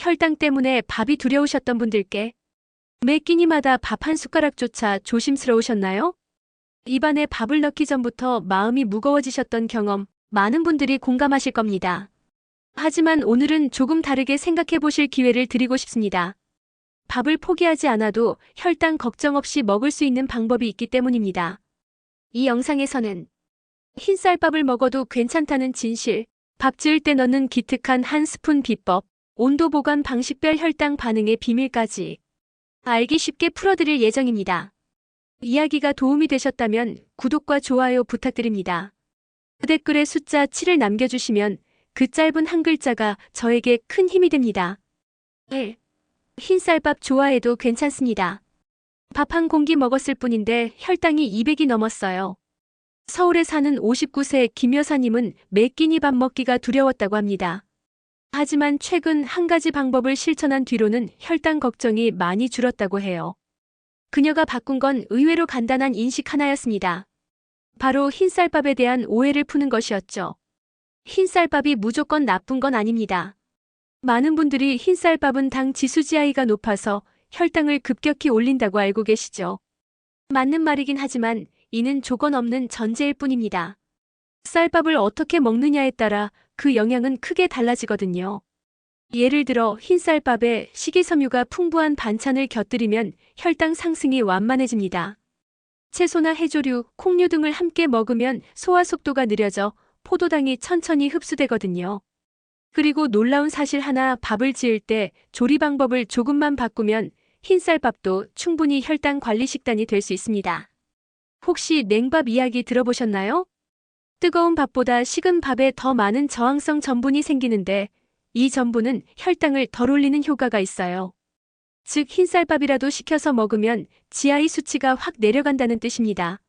혈당 때문에 밥이 두려우셨던 분들께 매 끼니마다 밥 한 숟가락조차 조심스러우셨나요? 입안에 밥을 넣기 전부터 마음이 무거워지셨던 경험, 많은 분들이 공감하실 겁니다. 하지만 오늘은 조금 다르게 생각해 보실 기회를 드리고 싶습니다. 밥을 포기하지 않아도 혈당 걱정 없이 먹을 수 있는 방법이 있기 때문입니다. 이 영상에서는 흰쌀밥을 먹어도 괜찮다는 진실, 밥 지을 때 넣는 기특한 한 스푼 비법, 온도 보관 방식별 혈당 반응의 비밀까지 알기 쉽게 풀어드릴 예정입니다. 이야기가 도움이 되셨다면 구독과 좋아요 부탁드립니다. 댓글에 숫자 7을 남겨주시면 그 짧은 한 글자가 저에게 큰 힘이 됩니다. 1. 흰쌀밥 좋아해도 괜찮습니다. 밥 한 공기 먹었을 뿐인데 혈당이 200이 넘었어요. 서울에 사는 59세 김 여사님은 매 끼니 밥 먹기가 두려웠다고 합니다. 하지만 최근 한 가지 방법을 실천한 뒤로는 혈당 걱정이 많이 줄었다고 해요. 그녀가 바꾼 건 의외로 간단한 인식 하나였습니다. 바로 흰쌀밥에 대한 오해를 푸는 것이었죠. 흰쌀밥이 무조건 나쁜 건 아닙니다. 많은 분들이 흰쌀밥은 당 지수 GI가 높아서 혈당을 급격히 올린다고 알고 계시죠. 맞는 말이긴 하지만 이는 조건 없는 전제일 뿐입니다. 쌀밥을 어떻게 먹느냐에 따라 그 영향은 크게 달라지거든요. 예를 들어 흰쌀밥에 식이섬유가 풍부한 반찬을 곁들이면 혈당 상승이 완만해집니다. 채소나 해조류, 콩류 등을 함께 먹으면 소화 속도가 느려져 포도당이 천천히 흡수되거든요. 그리고 놀라운 사실 하나, 밥을 지을 때 조리 방법을 조금만 바꾸면 흰쌀밥도 충분히 혈당 관리 식단이 될 수 있습니다. 혹시 냉밥 이야기 들어보셨나요? 뜨거운 밥보다 식은 밥에 더 많은 저항성 전분이 생기는데 이 전분은 혈당을 덜 올리는 효과가 있어요. 즉 흰쌀밥이라도 식혀서 먹으면 GI 수치가 확 내려간다는 뜻입니다.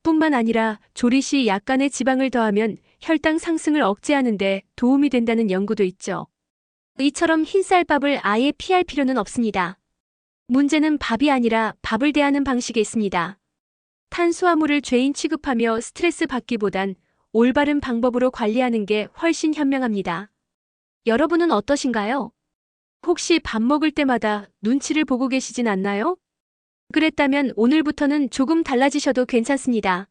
뿐만 아니라 조리 시 약간의 지방을 더하면 혈당 상승을 억제하는 데 도움이 된다는 연구도 있죠. 이처럼 흰쌀밥을 아예 피할 필요는 없습니다. 문제는 밥이 아니라 밥을 대하는 방식에 있습니다. 탄수화물을 죄인 취급하며 스트레스 받기보단 올바른 방법으로 관리하는 게 훨씬 현명합니다. 여러분은 어떠신가요? 혹시 밥 먹을 때마다 눈치를 보고 계시진 않나요? 그랬다면 오늘부터는 조금 달라지셔도 괜찮습니다.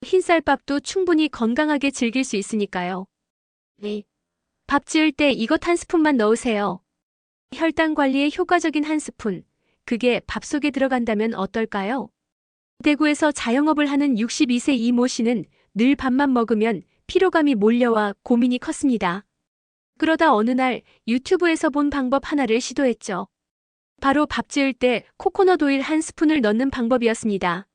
흰쌀밥도 충분히 건강하게 즐길 수 있으니까요. 네. 밥 지을 때 이것 한 스푼만 넣으세요. 혈당 관리에 효과적인 한 스푼. 그게 밥 속에 들어간다면 어떨까요? 대구에서 자영업을 하는 62세 이모 씨는 늘 밥만 먹으면 피로감이 몰려와 고민이 컸습니다. 그러다 어느 날 유튜브에서 본 방법 하나를 시도했죠. 바로 밥 지을 때 코코넛 오일 한 스푼을 넣는 방법이었습니다.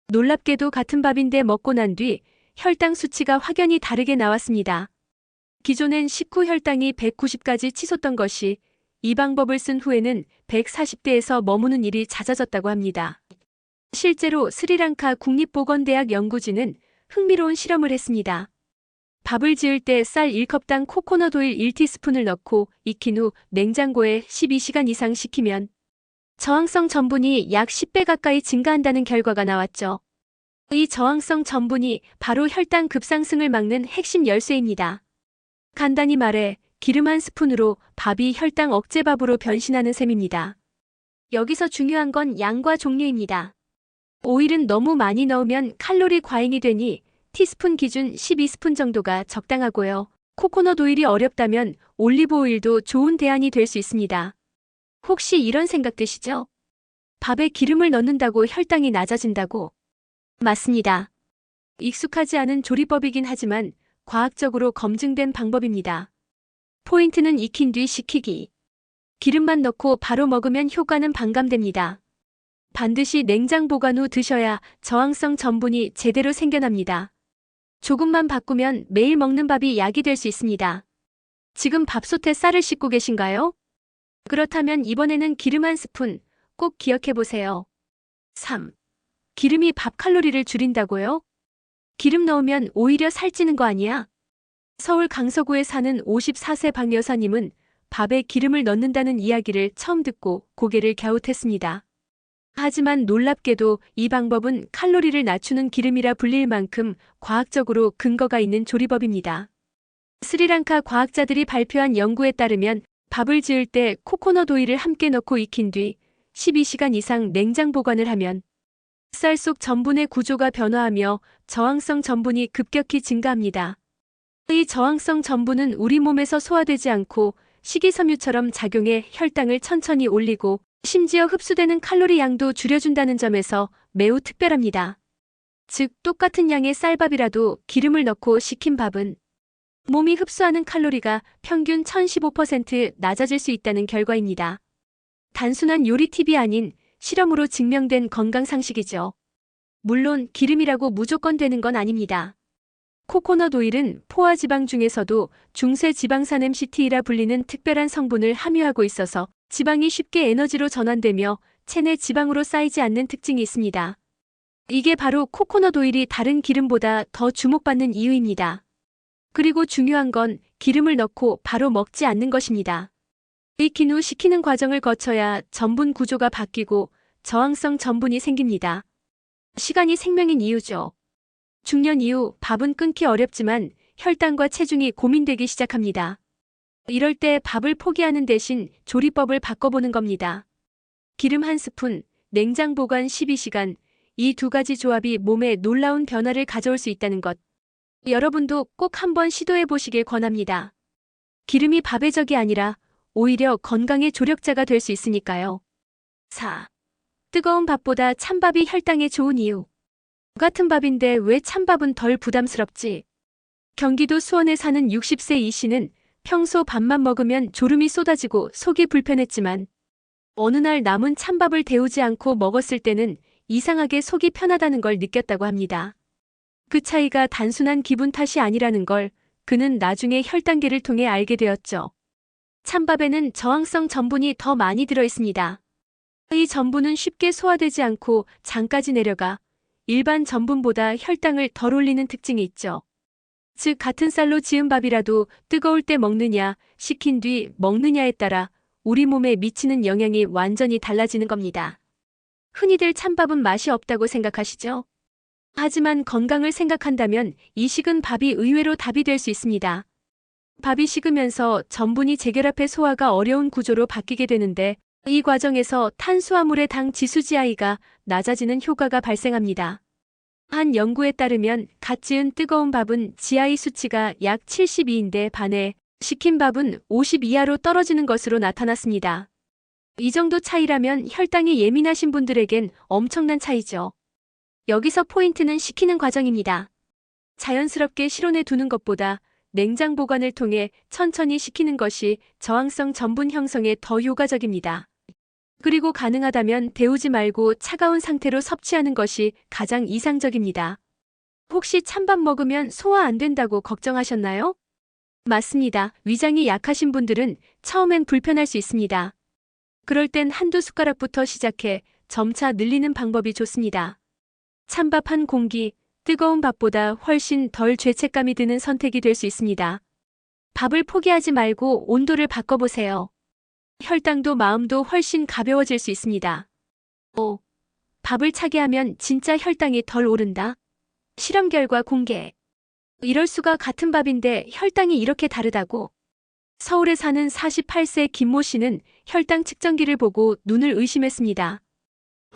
놀랍게도 같은 밥인데 먹고 난 뒤 혈당 수치가 확연히 다르게 나왔습니다. 기존엔 식후 혈당이 190까지 치솟던 것이 이 방법을 쓴 후에는 140대에서 머무는 일이 잦아졌다고 합니다. 실제로 스리랑카 국립보건대학 연구진은 흥미로운 실험을 했습니다. 밥을 지을 때 쌀 1컵당 코코넛 오일 1티스푼을 넣고 익힌 후 냉장고에 12시간 이상 식히면 저항성 전분이 약 10배 가까이 증가한다는 결과가 나왔죠. 이 저항성 전분이 바로 혈당 급상승을 막는 핵심 열쇠입니다. 간단히 말해 기름 한 스푼으로 밥이 혈당 억제밥으로 변신하는 셈입니다. 여기서 중요한 건 양과 종류입니다. 오일은 너무 많이 넣으면 칼로리 과잉이 되니 티스푼 기준 12스푼 정도가 적당하고요. 코코넛 오일이 어렵다면 올리브 오일도 좋은 대안이 될 수 있습니다. 혹시 이런 생각 드시죠? 밥에 기름을 넣는다고 혈당이 낮아진다고? 맞습니다. 익숙하지 않은 조리법이긴 하지만 과학적으로 검증된 방법입니다. 포인트는 익힌 뒤 식히기. 기름만 넣고 바로 먹으면 효과는 반감됩니다. 반드시 냉장 보관 후 드셔야 저항성 전분이 제대로 생겨납니다. 조금만 바꾸면 매일 먹는 밥이 약이 될 수 있습니다. 지금 밥솥에 쌀을 씻고 계신가요? 그렇다면 이번에는 기름 한 스푼 꼭 기억해 보세요. 3. 기름이 밥 칼로리를 줄인다고요? 기름 넣으면 오히려 살찌는 거 아니야? 서울 강서구에 사는 54세 박 여사님은 밥에 기름을 넣는다는 이야기를 처음 듣고 고개를 갸웃했습니다. 하지만 놀랍게도 이 방법은 칼로리를 낮추는 기름이라 불릴 만큼 과학적으로 근거가 있는 조리법입니다. 스리랑카 과학자들이 발표한 연구에 따르면 밥을 지을 때 코코넛 오일을 함께 넣고 익힌 뒤 12시간 이상 냉장 보관을 하면 쌀 속 전분의 구조가 변화하며 저항성 전분이 급격히 증가합니다. 이 저항성 전분은 우리 몸에서 소화되지 않고 식이섬유처럼 작용해 혈당을 천천히 올리고 심지어 흡수되는 칼로리 양도 줄여준다는 점에서 매우 특별합니다. 즉, 똑같은 양의 쌀밥이라도 기름을 넣고 식힌 밥은 몸이 흡수하는 칼로리가 평균 1015% 낮아질 수 있다는 결과입니다. 단순한 요리 팁이 아닌 실험으로 증명된 건강 상식이죠. 물론 기름이라고 무조건 되는 건 아닙니다. 코코넛 오일은 포화 지방 중에서도 중세 지방산 MCT라 불리는 특별한 성분을 함유하고 있어서 지방이 쉽게 에너지로 전환되며 체내 지방으로 쌓이지 않는 특징이 있습니다. 이게 바로 코코넛 오일이 다른 기름보다 더 주목받는 이유입니다. 그리고 중요한 건 기름을 넣고 바로 먹지 않는 것입니다. 익힌 후 식히는 과정을 거쳐야 전분 구조가 바뀌고 저항성 전분이 생깁니다. 시간이 생명인 이유죠. 중년 이후 밥은 끊기 어렵지만 혈당과 체중이 고민되기 시작합니다. 이럴 때 밥을 포기하는 대신 조리법을 바꿔보는 겁니다. 기름 1스푼, 냉장 보관 12시간, 이 두 가지 조합이 몸에 놀라운 변화를 가져올 수 있다는 것. 여러분도 꼭 한번 시도해 보시길 권합니다. 기름이 밥의 적이 아니라 오히려 건강의 조력자가 될 수 있으니까요. 4. 뜨거운 밥보다 찬밥이 혈당에 좋은 이유. 같은 밥인데 왜 찬밥은 덜 부담스럽지? 경기도 수원에 사는 60세 이 씨는 평소 밥만 먹으면 졸음이 쏟아지고 속이 불편했지만 어느 날 남은 찬밥을 데우지 않고 먹었을 때는 이상하게 속이 편하다는 걸 느꼈다고 합니다. 그 차이가 단순한 기분 탓이 아니라는 걸 그는 나중에 혈당계를 통해 알게 되었죠. 찬밥에는 저항성 전분이 더 많이 들어있습니다. 이 전분은 쉽게 소화되지 않고 장까지 내려가 일반 전분보다 혈당을 덜 올리는 특징이 있죠. 즉, 같은 쌀로 지은 밥이라도 뜨거울 때 먹느냐, 식힌 뒤 먹느냐에 따라 우리 몸에 미치는 영향이 완전히 달라지는 겁니다. 흔히들 찬밥은 맛이 없다고 생각하시죠? 하지만 건강을 생각한다면 이 식은 밥이 의외로 답이 될 수 있습니다. 밥이 식으면서 전분이 재결합해 소화가 어려운 구조로 바뀌게 되는데 이 과정에서 탄수화물의 당 지수 GI가 낮아지는 효과가 발생합니다. 한 연구에 따르면 갓 지은 뜨거운 밥은 GI 수치가 약 72인데 반해 식힌 밥은 50 이하로 떨어지는 것으로 나타났습니다. 이 정도 차이라면 혈당이 예민하신 분들에겐 엄청난 차이죠. 여기서 포인트는 식히는 과정입니다. 자연스럽게 실온에 두는 것보다 냉장 보관을 통해 천천히 식히는 것이 저항성 전분 형성에 더 효과적입니다. 그리고 가능하다면 데우지 말고 차가운 상태로 섭취하는 것이 가장 이상적입니다. 혹시 찬밥 먹으면 소화 안 된다고 걱정하셨나요? 맞습니다. 위장이 약하신 분들은 처음엔 불편할 수 있습니다. 그럴 땐 한두 숟가락부터 시작해 점차 늘리는 방법이 좋습니다. 찬밥 한 공기, 뜨거운 밥보다 훨씬 덜 죄책감이 드는 선택이 될 수 있습니다. 밥을 포기하지 말고 온도를 바꿔보세요. 혈당도 마음도 훨씬 가벼워질 수 있습니다. 5. 밥을 차게 하면 진짜 혈당이 덜 오른다? 실험 결과 공개. 이럴 수가 같은 밥인데 혈당이 이렇게 다르다고? 서울에 사는 48세 김모 씨는 혈당 측정기를 보고 눈을 의심했습니다.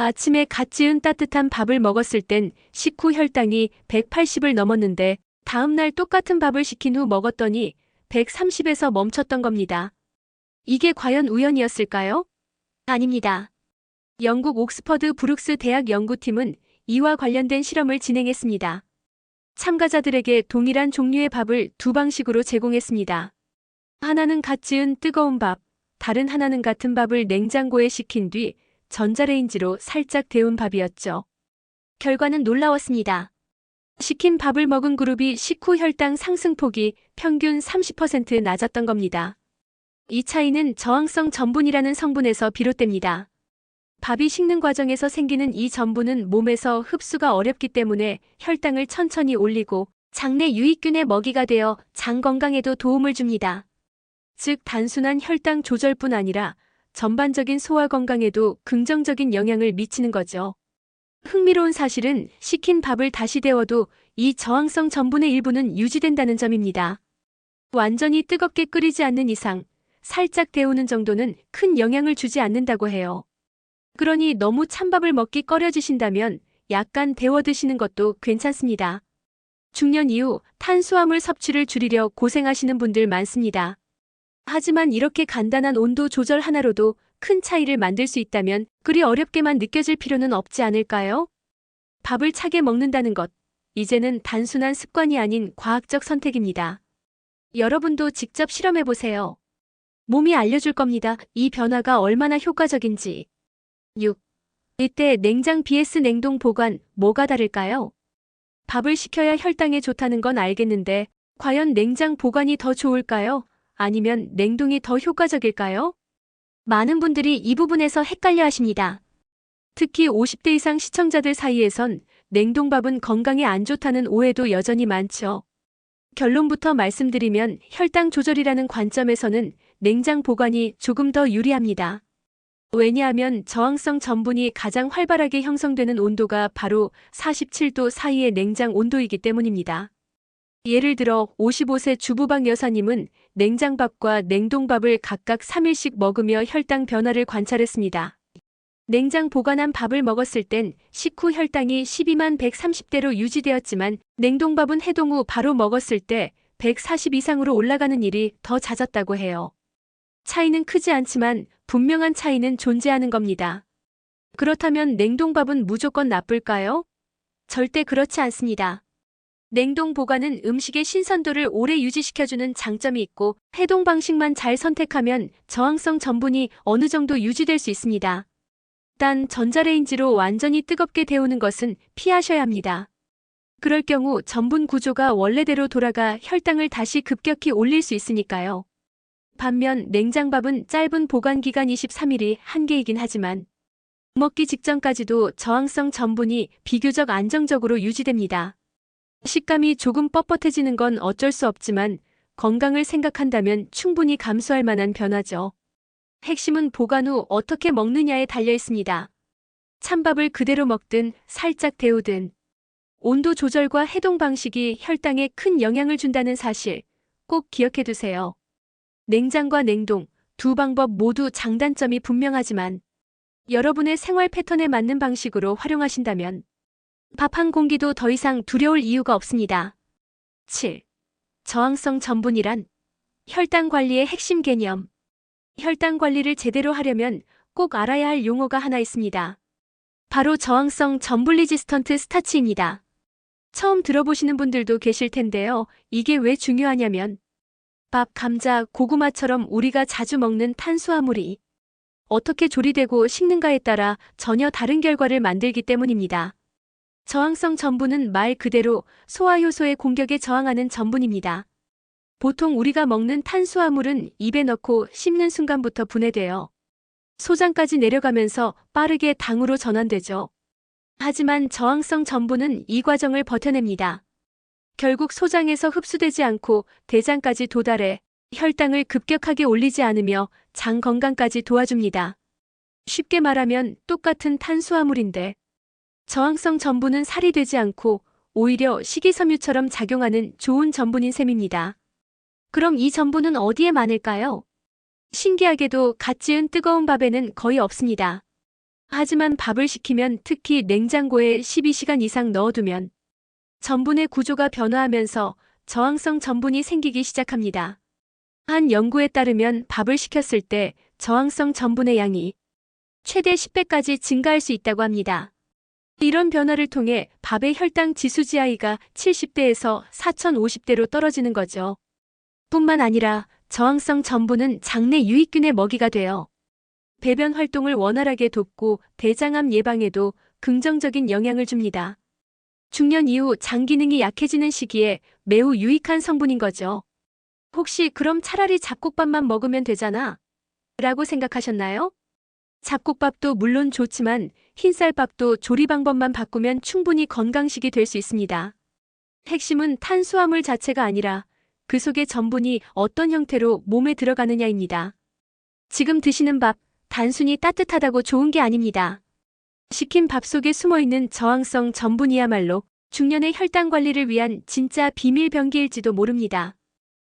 아침에 갓 지은 따뜻한 밥을 먹었을 땐 식후 혈당이 180을 넘었는데 다음날 똑같은 밥을 식힌 후 먹었더니 130에서 멈췄던 겁니다. 이게 과연 우연이었을까요? 아닙니다. 영국 옥스퍼드 브룩스 대학 연구팀은 이와 관련된 실험을 진행했습니다. 참가자들에게 동일한 종류의 밥을 두 방식으로 제공했습니다. 하나는 갓 지은 뜨거운 밥, 다른 하나는 같은 밥을 냉장고에 식힌 뒤 전자레인지로 살짝 데운 밥이었죠. 결과는 놀라웠습니다. 식힌 밥을 먹은 그룹이 식후 혈당 상승폭이 평균 30% 낮았던 겁니다. 이 차이는 저항성 전분이라는 성분에서 비롯됩니다. 밥이 식는 과정에서 생기는 이 전분은 몸에서 흡수가 어렵기 때문에 혈당을 천천히 올리고 장내 유익균의 먹이가 되어 장 건강에도 도움을 줍니다. 즉, 단순한 혈당 조절뿐 아니라 전반적인 소화 건강에도 긍정적인 영향을 미치는 거죠. 흥미로운 사실은 식힌 밥을 다시 데워도 이 저항성 전분의 일부는 유지된다는 점입니다. 완전히 뜨겁게 끓이지 않는 이상 살짝 데우는 정도는 큰 영향을 주지 않는다고 해요. 그러니 너무 찬밥을 먹기 꺼려지신다면 약간 데워 드시는 것도 괜찮습니다. 중년 이후 탄수화물 섭취를 줄이려 고생하시는 분들 많습니다. 하지만 이렇게 간단한 온도 조절 하나로도 큰 차이를 만들 수 있다면 그리 어렵게만 느껴질 필요는 없지 않을까요? 밥을 차게 먹는다는 것, 이제는 단순한 습관이 아닌 과학적 선택입니다. 여러분도 직접 실험해보세요. 몸이 알려줄 겁니다. 이 변화가 얼마나 효과적인지. 6. 이때 냉장 vs 냉동 보관, 뭐가 다를까요? 밥을 식혀야 혈당에 좋다는 건 알겠는데, 과연 냉장 보관이 더 좋을까요? 아니면 냉동이 더 효과적일까요? 많은 분들이 이 부분에서 헷갈려 하십니다. 특히 50대 이상 시청자들 사이에선 냉동밥은 건강에 안 좋다는 오해도 여전히 많죠. 결론부터 말씀드리면 혈당 조절이라는 관점에서는 냉장 보관이 조금 더 유리합니다. 왜냐하면 저항성 전분이 가장 활발하게 형성되는 온도가 바로 47도 사이의 냉장 온도이기 때문입니다. 예를 들어 55세 주부박 여사님은 냉장밥과 냉동밥을 각각 3일씩 먹으며 혈당 변화를 관찰했습니다. 냉장 보관한 밥을 먹었을 땐 식후 혈당이 12만 130대로 유지되었지만 냉동밥은 해동 후 바로 먹었을 때 140 이상으로 올라가는 일이 더 잦았다고 해요. 차이는 크지 않지만 분명한 차이는 존재하는 겁니다. 그렇다면 냉동밥은 무조건 나쁠까요? 절대 그렇지 않습니다. 냉동 보관은 음식의 신선도를 오래 유지시켜주는 장점이 있고 해동 방식만 잘 선택하면 저항성 전분이 어느 정도 유지될 수 있습니다. 단 전자레인지로 완전히 뜨겁게 데우는 것은 피하셔야 합니다. 그럴 경우 전분 구조가 원래대로 돌아가 혈당을 다시 급격히 올릴 수 있으니까요. 반면 냉장밥은 짧은 보관 기간 23일이 한계이긴 하지만 먹기 직전까지도 저항성 전분이 비교적 안정적으로 유지됩니다. 식감이 조금 뻣뻣해지는 건 어쩔 수 없지만 건강을 생각한다면 충분히 감수할 만한 변화죠. 핵심은 보관 후 어떻게 먹느냐에 달려 있습니다. 찬밥을 그대로 먹든 살짝 데우든 온도 조절과 해동 방식이 혈당에 큰 영향을 준다는 사실 꼭 기억해 두세요. 냉장과 냉동 두 방법 모두 장단점이 분명하지만 여러분의 생활 패턴에 맞는 방식으로 활용하신다면 밥 한 공기도 더 이상 두려울 이유가 없습니다. 7. 저항성 전분이란 혈당 관리의 핵심 개념. 혈당 관리를 제대로 하려면 꼭 알아야 할 용어가 하나 있습니다. 바로 저항성 전분 리지스턴트 스타치입니다. 처음 들어보시는 분들도 계실 텐데요. 이게 왜 중요하냐면 밥, 감자, 고구마처럼 우리가 자주 먹는 탄수화물이 어떻게 조리되고 식는가에 따라 전혀 다른 결과를 만들기 때문입니다. 저항성 전분은 말 그대로 소화효소의 공격에 저항하는 전분입니다. 보통 우리가 먹는 탄수화물은 입에 넣고 씹는 순간부터 분해되어 소장까지 내려가면서 빠르게 당으로 전환되죠. 하지만 저항성 전분은 이 과정을 버텨냅니다. 결국 소장에서 흡수되지 않고 대장까지 도달해 혈당을 급격하게 올리지 않으며 장 건강까지 도와줍니다. 쉽게 말하면 똑같은 탄수화물인데 저항성 전분은 살이 되지 않고 오히려 식이섬유처럼 작용하는 좋은 전분인 셈입니다. 그럼 이 전분은 어디에 많을까요? 신기하게도 갓 지은 뜨거운 밥에는 거의 없습니다. 하지만 밥을 식히면 특히 냉장고에 12시간 이상 넣어두면 전분의 구조가 변화하면서 저항성 전분이 생기기 시작합니다. 한 연구에 따르면 밥을 식혔을 때 저항성 전분의 양이 최대 10배까지 증가할 수 있다고 합니다. 이런 변화를 통해 밥의 혈당 지수 GI가 70대에서 4050대로 떨어지는 거죠. 뿐만 아니라 저항성 전분은 장내 유익균의 먹이가 되어 배변 활동을 원활하게 돕고 대장암 예방에도 긍정적인 영향을 줍니다. 중년 이후 장 기능이 약해지는 시기에 매우 유익한 성분인 거죠. 혹시 그럼 차라리 잡곡밥만 먹으면 되잖아? 라고 생각하셨나요? 잡곡밥도 물론 좋지만 흰쌀밥도 조리 방법만 바꾸면 충분히 건강식이 될 수 있습니다. 핵심은 탄수화물 자체가 아니라 그 속의 전분이 어떤 형태로 몸에 들어가느냐입니다. 지금 드시는 밥, 단순히 따뜻하다고 좋은 게 아닙니다. 식힌 밥 속에 숨어있는 저항성 전분이야말로 중년의 혈당 관리를 위한 진짜 비밀 병기일지도 모릅니다.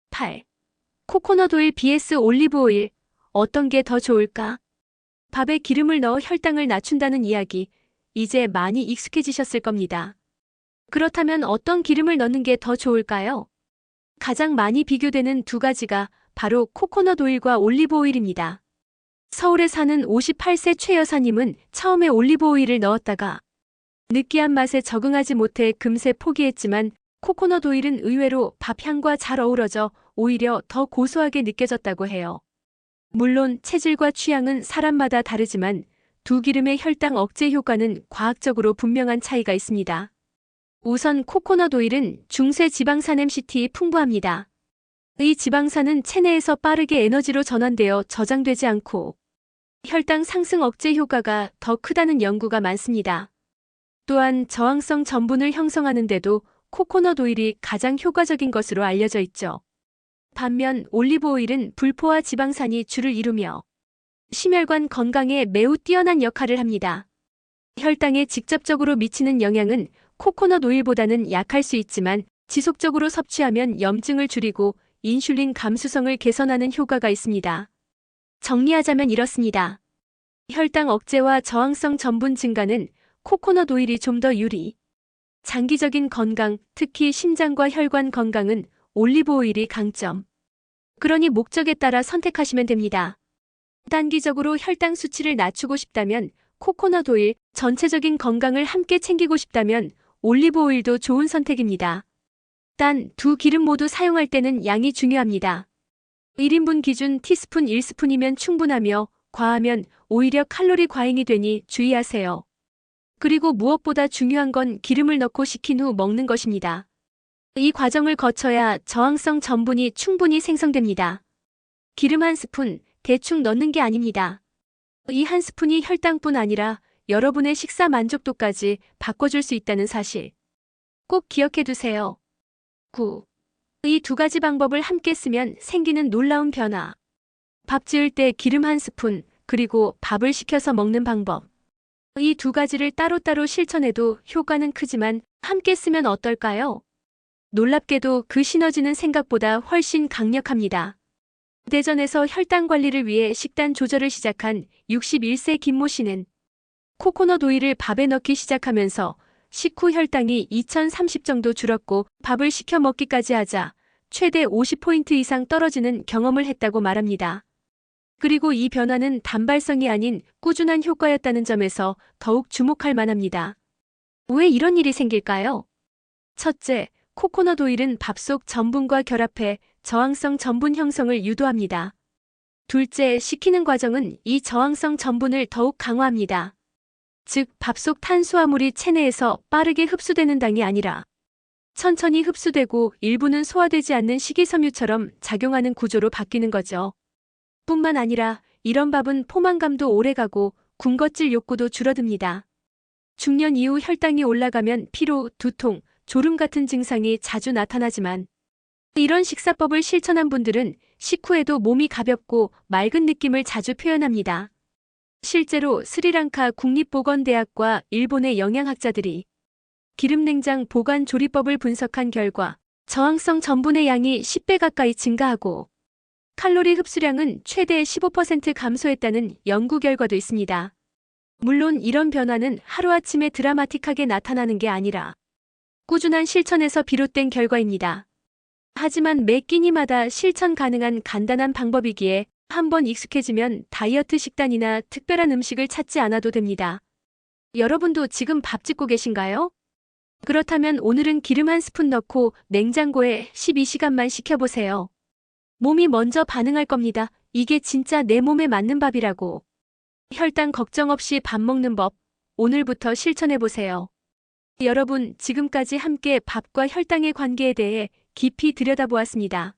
8. 코코넛 오일 vs 올리브 오일, 어떤 게 더 좋을까? 밥에 기름을 넣어 혈당을 낮춘다는 이야기, 이제 많이 익숙해지셨을 겁니다. 그렇다면 어떤 기름을 넣는 게 더 좋을까요? 가장 많이 비교되는 두 가지가 바로 코코넛 오일과 올리브 오일입니다. 서울에 사는 58세 최 여사님은 처음에 올리브 오일을 넣었다가 느끼한 맛에 적응하지 못해 금세 포기했지만 코코넛 오일은 의외로 밥 향과 잘 어우러져 오히려 더 고소하게 느껴졌다고 해요. 물론 체질과 취향은 사람마다 다르지만 두 기름의 혈당 억제 효과는 과학적으로 분명한 차이가 있습니다. 우선 코코넛 오일은 중세 지방산 MCT 풍부합니다. 이 지방산은 체내에서 빠르게 에너지로 전환되어 저장되지 않고 혈당 상승 억제 효과가 더 크다는 연구가 많습니다. 또한 저항성 전분을 형성하는데도 코코넛 오일이 가장 효과적인 것으로 알려져 있죠. 반면 올리브 오일은 불포화 지방산이 주를 이루며 심혈관 건강에 매우 뛰어난 역할을 합니다. 혈당에 직접적으로 미치는 영향은 코코넛 오일보다는 약할 수 있지만 지속적으로 섭취하면 염증을 줄이고 인슐린 감수성을 개선하는 효과가 있습니다. 정리하자면 이렇습니다. 혈당 억제와 저항성 전분 증가는 코코넛 오일이 좀 더 유리. 장기적인 건강, 특히 심장과 혈관 건강은 올리브 오일이 강점. 그러니 목적에 따라 선택하시면 됩니다. 단기적으로 혈당 수치를 낮추고 싶다면 코코넛 오일, 전체적인 건강을 함께 챙기고 싶다면 올리브 오일도 좋은 선택입니다. 단, 두 기름 모두 사용할 때는 양이 중요합니다. 1인분 기준 티스푼 1스푼이면 충분하며 과하면 오히려 칼로리 과잉이 되니 주의하세요. 그리고 무엇보다 중요한 건 기름을 넣고 식힌 후 먹는 것입니다. 이 과정을 거쳐야 저항성 전분이 충분히 생성됩니다. 기름 한 스푼, 대충 넣는 게 아닙니다. 이 한 스푼이 혈당뿐 아니라 여러분의 식사 만족도까지 바꿔줄 수 있다는 사실. 꼭 기억해 두세요. 9. 이 두 가지 방법을 함께 쓰면 생기는 놀라운 변화. 밥 지을 때 기름 한 스푼, 그리고 밥을 식혀서 먹는 방법. 이 두 가지를 따로따로 실천해도 효과는 크지만 함께 쓰면 어떨까요? 놀랍게도 그 시너지는 생각보다 훨씬 강력합니다. 대전에서 혈당 관리를 위해 식단 조절을 시작한 61세 김모 씨는 코코넛 오일을 밥에 넣기 시작하면서 식후 혈당이 2030 정도 줄었고 밥을 식혀 먹기까지 하자 최대 50포인트 이상 떨어지는 경험을 했다고 말합니다. 그리고 이 변화는 단발성이 아닌 꾸준한 효과였다는 점에서 더욱 주목할 만합니다. 왜 이런 일이 생길까요? 첫째, 코코넛 오일은 밥 속 전분과 결합해 저항성 전분 형성을 유도합니다. 둘째, 식히는 과정은 이 저항성 전분을 더욱 강화합니다. 즉, 밥 속 탄수화물이 체내에서 빠르게 흡수되는 당이 아니라 천천히 흡수되고 일부는 소화되지 않는 식이섬유처럼 작용하는 구조로 바뀌는 거죠. 뿐만 아니라 이런 밥은 포만감도 오래가고 군것질 욕구도 줄어듭니다. 중년 이후 혈당이 올라가면 피로, 두통, 졸음 같은 증상이 자주 나타나지만 이런 식사법을 실천한 분들은 식후에도 몸이 가볍고 맑은 느낌을 자주 표현합니다. 실제로 스리랑카 국립보건대학과 일본의 영양학자들이 기름냉장 보관 조리법을 분석한 결과 저항성 전분의 양이 10배 가까이 증가하고 칼로리 흡수량은 최대 15% 감소했다는 연구 결과도 있습니다. 물론 이런 변화는 하루아침에 드라마틱하게 나타나는 게 아니라 꾸준한 실천에서 비롯된 결과입니다. 하지만 매 끼니마다 실천 가능한 간단한 방법이기에 한번 익숙해지면 다이어트 식단이나 특별한 음식을 찾지 않아도 됩니다. 여러분도 지금 밥 짓고 계신가요? 그렇다면 오늘은 기름 한 스푼 넣고 냉장고에 12시간만 식혀보세요. 몸이 먼저 반응할 겁니다. 이게 진짜 내 몸에 맞는 밥이라고. 혈당 걱정 없이 밥 먹는 법, 오늘부터 실천해보세요. 여러분, 지금까지 함께 밥과 혈당의 관계에 대해 깊이 들여다보았습니다.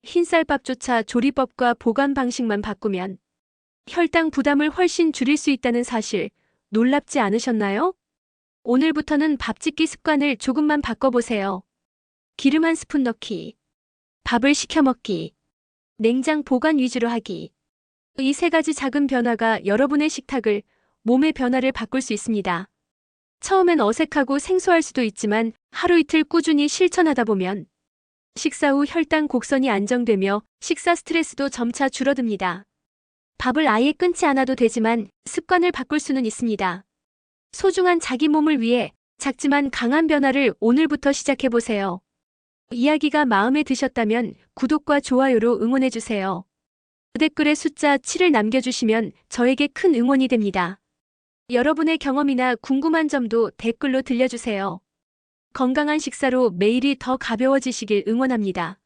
흰쌀밥조차 조리법과 보관 방식만 바꾸면 혈당 부담을 훨씬 줄일 수 있다는 사실, 놀랍지 않으셨나요? 오늘부터는 밥 짓기 습관을 조금만 바꿔보세요. 기름 한 스푼 넣기, 밥을 식혀 먹기, 냉장 보관 위주로 하기. 이 세 가지 작은 변화가 여러분의 식탁을, 몸의 변화를 바꿀 수 있습니다. 처음엔 어색하고 생소할 수도 있지만 하루 이틀 꾸준히 실천하다 보면 식사 후 혈당 곡선이 안정되며 식사 스트레스도 점차 줄어듭니다. 밥을 아예 끊지 않아도 되지만 습관을 바꿀 수는 있습니다. 소중한 자기 몸을 위해 작지만 강한 변화를 오늘부터 시작해보세요. 이야기가 마음에 드셨다면 구독과 좋아요로 응원해주세요. 댓글에 숫자 7을 남겨주시면 저에게 큰 응원이 됩니다. 여러분의 경험이나 궁금한 점도 댓글로 들려주세요. 건강한 식사로 매일이 더 가벼워지시길 응원합니다.